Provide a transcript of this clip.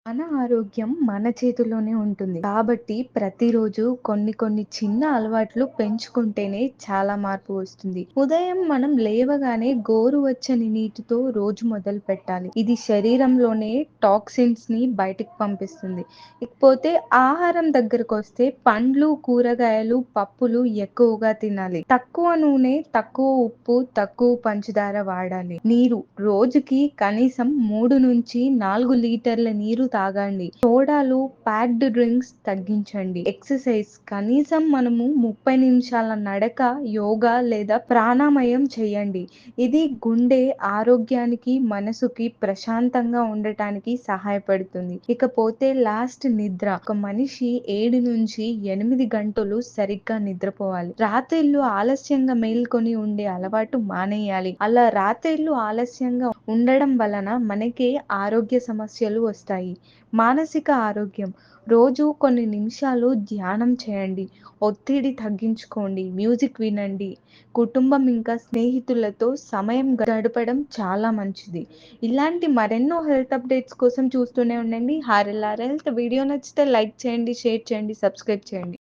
మన ఆరోగ్యం మన చేతుల్లోనే ఉంటుంది. కాబట్టి ప్రతిరోజు కొన్ని చిన్న అలవాట్లు పెంచుకుంటేనే చాలా మార్పు వస్తుంది. ఉదయం మనం లేవగానే గోరువెచ్చని నీటితో రోజు మొదలుపెట్టాలి. ఇది శరీరంలోనే టాక్సిన్స్‌ని బయటికి పంపిస్తుంది. ఇకపోతే ఆహారం దగ్గరకొస్తే పండ్లు, కూరగాయలు, పప్పులు ఎక్కువగా తినాలి. తక్కువ నూనె, తక్కువ ఉప్పు, తక్కువ పంచదార వాడాలి. నీరు రోజుకి కనీసం 3-4 లీటర్ల నీరు తాగండి. సోడాలు, ప్యాక్డ్ డ్రింక్స్ తగ్గించండి. ఎక్సర్సైజ్ కనీసం మనము 30 నిమిషాల నడక, యోగా లేదా ప్రాణాయామం చేయండి. ఇది గుండె ఆరోగ్యానికి, మనసుకి ప్రశాంతంగా ఉండటానికి సహాయపడుతుంది. ఇకపోతే లాస్ట్ నిద్ర. ఒక మనిషి 7-8 గంటలు సరిగ్గా నిద్రపోవాలి. రాత్రిళ్ళు ఆలస్యంగా మేల్కొని ఉండే అలవాటు మానేయాలి. అలా రాత్రిళ్ళు ఆలస్యంగా ఉండడం వలన మనకే ఆరోగ్య సమస్యలు వస్తాయి. మానసిక ఆరోగ్యం. రోజు కొన్ని నిమిషాలు ధ్యానం చేయండి. ఒత్తిడి తగ్గించుకోండి. మ్యూజిక్ వినండి. కుటుంబం ఇంకా స్నేహితులతో సమయం గడపడం చాలా మంచిది. ఇలాంటి మరెన్నో హెల్త్ అప్డేట్స్ కోసం చూస్తూనే ఉండండి. హారెల్ఆర్ హెల్త్. వీడియో నచ్చితే లైక్ చేయండి, షేర్ చేయండి, సబ్స్క్రైబ్ చేయండి.